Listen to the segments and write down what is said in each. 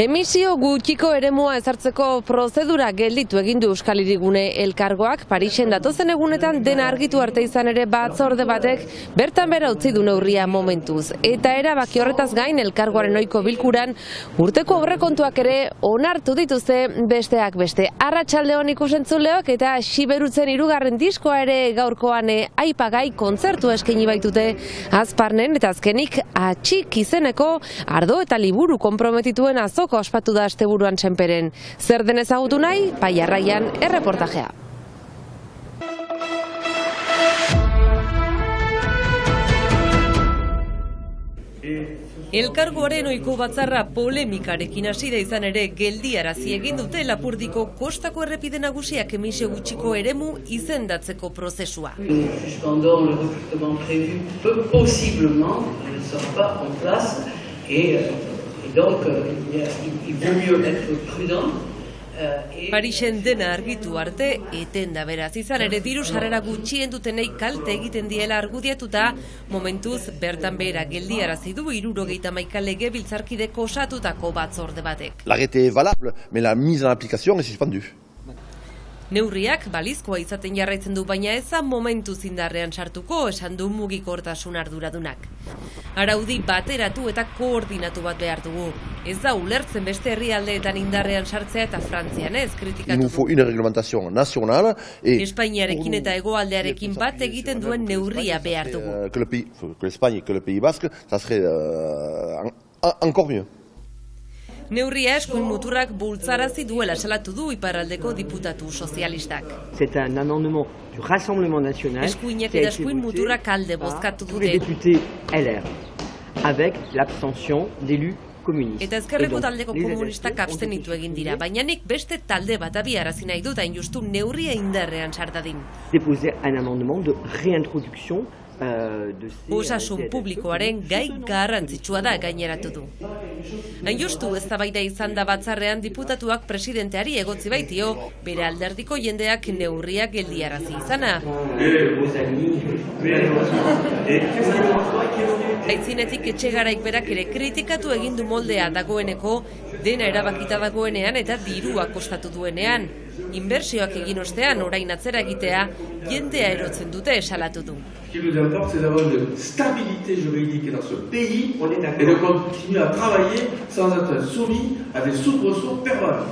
Emisio gutxiko eremua ezartzeko prozedura gelditu egin du Euskal Hirigune elkargoak. Parisen datozen egunetan dena argitu arte izan ere batzorde batek bertan bera utzi du neurria momentuz. Eta erabaki horretaz gain elkargoaren ohiko bilkuran urteko aurrekontuak ere onartu dituzte besteak beste. Arratsaldeon ikusentzuleok eta Xiberutzen 3. diskoa ere gaurkoan aipagai kontzertu eskaini baitute Azparnen eta azkenik Atxik izeneko ardo eta liburu konprometituen azoko ospatu da asteburuan Senperen. Zer den ezagutu nahi? Paiarraian erreportajea. Elkargoaren ohiko batzarra polemikarekin hasi da izan ere geldiarazi egin dute Lapurdiko kostako errepide nagusiak emisio gutxiko eremu izendatzeko prozesua. Parisen dena argitu arte, eten da beraz izan ere diru sarrera gutxien dutenei kalte egiten diela argudiatuta, momentuz bertan behera geldiarazi du 71 legebiltzarkideko osatutako batzorde batek. L'arrêté est valable, mais la mise en application est suspendue. Neurriak balizkoa izaten jarraitzen du, baina ezan momentuz indarrean sartuko, esan du mugikortasun arduradunak. Araudi bateratu eta koordinatu bat behar dugu. Ez da ulertzen beste herrialdeetan indarrean sartzea eta Frantzian ez kritikatu. Il nous faut une réglementation nationale et Espainiarekin eta hegoaldearekin bat egiten duen neurria behar dugu. Que l'Espagne, que le Pays Basque, ça serait encore mieux. Neurria eskuin muturrak bultzarazi duela salatu du iparraldeko diputatu sozialistak. C'est un amendement du Rassemblement national Eskuinek eta eskuin muturrak alde bozkatu tous les dute. députés LR, avec l'abstention d'élus communistes. Eta ezkerreko taldeko komunistak abstenitu egin dira, baina nik beste talde bat abiarazi nahi dut hain justu neurria indarrean sardadin. Déposer un amendement de réintroduction Osasun publikoaren gai garrantzitsua da gaineratu du. Hain justu eztabaida izan da batzarrean diputatuak presidenteari egotzi baitio, bere alderdiko jendeak neurriak geldiarazi izana. Aitzinetik Etxegaraik berak ere kritikatu egin du moldea dagoeneko, dena erabakita dagoenean eta dirua kostatu duenean. Inbertsioak egin ostean orain atzera egitea, jendea erotzen dute salatu du. Ce qui nous importe, c'est d'avoir une stabilité juridique dans ce pays et de continuer à travailler sans être soumis à des soubresauts permanents.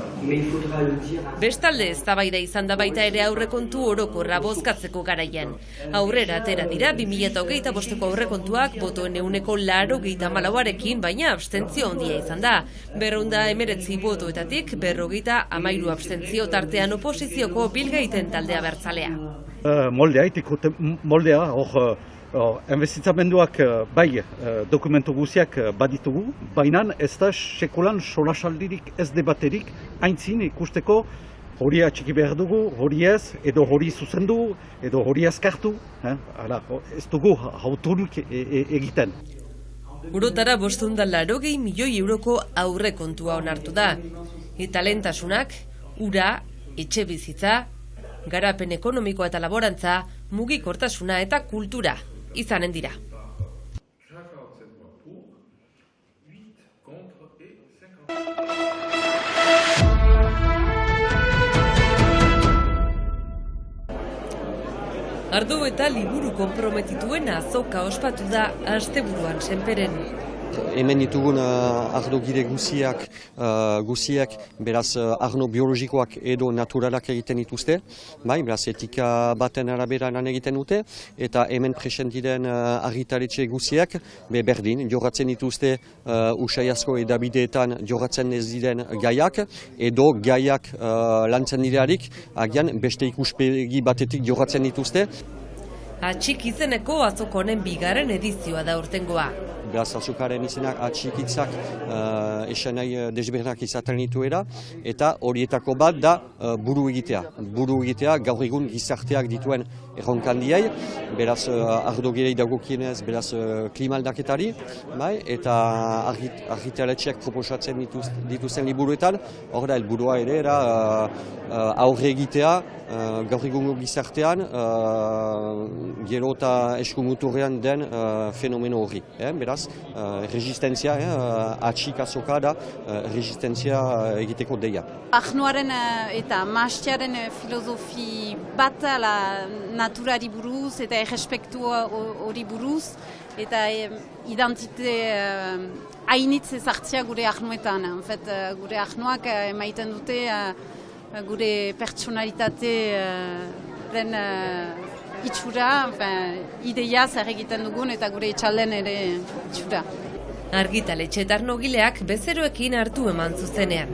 Bestalde eztabaida izan da baita ere aurrekontu orokorra bozkatzeko garaian. Aurrera atera dira 2025ko aurrekontuak botoen 84%, baina abstentzio handia izan da. 219 botoetatik 53 abstentzio tartean oposizioko Bilgaiten taldea bertzalea. Moldea, hor investitzamenduak bai dokumentu guziak baditugu, baina ez da sekulan solasaldirik ez debaterik aintzin ikusteko hori atxiki behar dugu, hori ez, edo hori zuzendu, edo hori azkartu, ez dugu hauturik egiten. Urotara 580 milioi euroko aurrekontua onartu da. Eta lehentasunak, ura, etxe bizitza, garapen ekonomikoa eta laborantza, mugikortasuna eta kultura izanen dira. Ardo eta liburu konprometituen azoka ospatu da asteburuan Senperen. Hemen ditugun ardogile guziak beraz arno biologikoak edo naturalak egiten dituzte, bai, beraz etika baten arabera lan egiten dute, eta hemen present diren argitaletxe guziak berdin, jorratzen dituzte usaiazko edabideetan jorratzen ez diren gaiak, edo gaiak lantzen direarik, agian beste ikuspegi batetik jorratzen dituzte. Atxik izeneko azoko honen 2. edizioa da urtengoa. Beraz, azokaren izenak atxikitzak esan nahi desbernak izaten dituera, eta horietako bat da buru egitea. Buru egitea gaur egun gizarteak dituen erronkandiei, beraz ardo girei dagokienez, beraz klima aldaketari, bai, eta argitaletxeak proposatzen dituzten liburuetan, hor da, helburua ere, aurre egitea, gaur egungo gizartean, gero eta eskumuturrean den fenomeno horri. Beraz, resistentzia, atxik azoka da, resistentzia egiteko deia. Ahnoaren eta maastiaren filosofi bat naturari buruz eta errespektu hori buruz eta identite hainitz ezartzea gure ahnoetan. Gure ahnoak emaiten dute gure pertsonalitatearen itxura, ideia zer egiten dugun eta gure etxalden ere itxura. Argitaletxe eta arnogileak bezeroekin hartu eman zuzenean.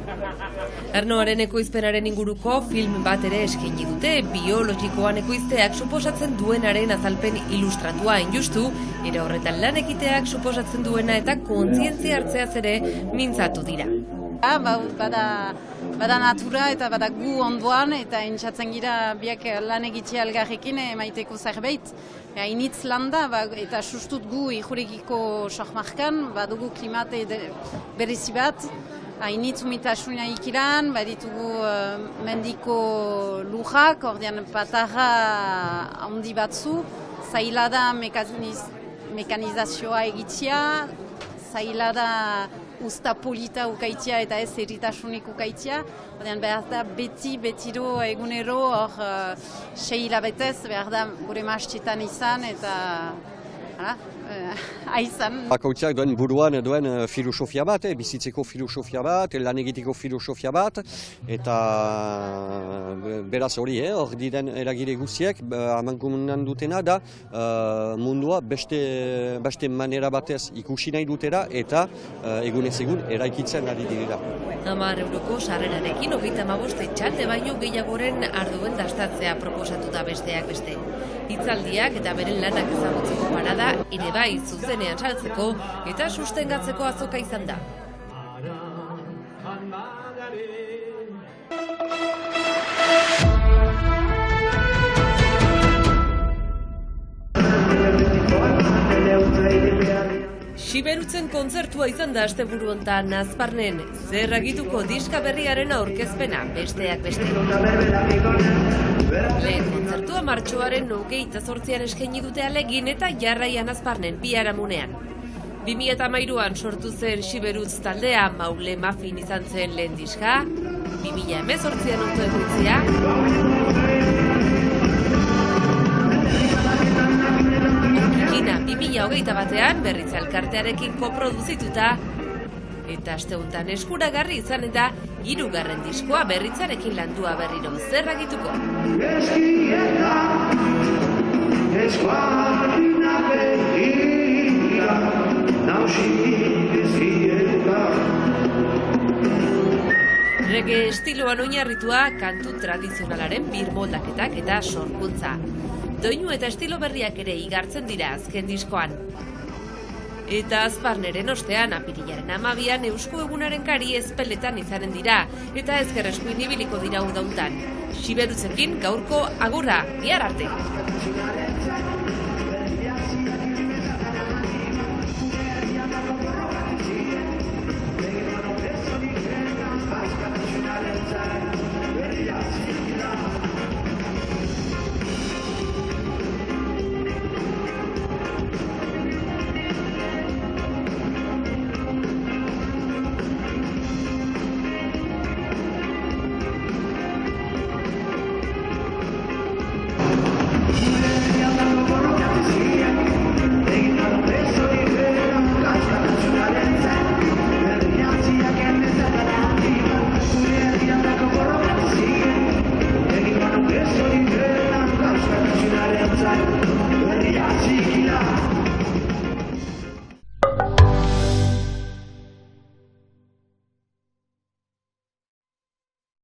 Arnoaren ekoizpenaren inguruko film bat ere eskaini dute, biologikoan ekoizteak suposatzen duenaren azalpen ilustratua injustu, ere horretan lan egiteak suposatzen duena eta kontzientzia hartzeaz ere mintzatu dira. Bada natura eta bada gu ondoan eta entzatzen gira biak lan egitea elgarrekin emaiteko zerbait. Hainitz lan da eta sustut gu ijurekiko sohmarkan, badugu klimate berezi bat, hainitz umitasuna ikiran, baditugu mendiko lujak, ordean patarra handi batzu, zaila da mekanizazioa egitea, zaila da usta polita ukaitia eta ez erritasunik ukaitia. Behar da betiro egunero hor 6 hilabetez behar da gure maastetan izan eta aizan. Bakoitzak duen buruan duen filosofia bat, bizitzeko filosofia bat, lan egiteko filosofia bat, eta beraz hori, hor diren eragile guziek, amankomunan dutena da mundua beste manera batez ikusi nahi dutera eta egunez egun eraikitzen ari direla. 10 euroko sarrerarekin 35 etxalde baino gehiagoren arduen dastatzea proposatu da besteak beste. Hitzaldiak eta beren lanak ezagutzeko parada ere bai zuzenean saltzeko eta sustengatzeko azoka izan da. Siberutzen kontzertua izan da asteburu hontan Azparnen, zer agituko diska berriaren aurkezpena besteak beste. Lehen kontzertua martxoaren 28an eskaini dute alegin eta jarraian Azparnen biharamunean. 2013an sortu zen Siberutz taldea, Maule Mafin izan zen lehen diska, 2018an autoegutzea, Okikina 2021an berriz elkartearekin koproduzituta, eta aste honetan eskuragarri izan eta 3. diskoa berritzarekin landua berriro zer agituko. Reggae estiloan oinarritua kantu tradizionalaren birmoldaketak eta sorkuntza. Doinu eta estilo berriak ere igartzen dira azken diskoan. Eta Azparneren ostean, apirilaren 12an Eusko Egunaren kari ezpeletan izanen dira, eta ezker eskuin ibiliko dira udauntan. Siberutzekin gaurko agurra, bihar arte!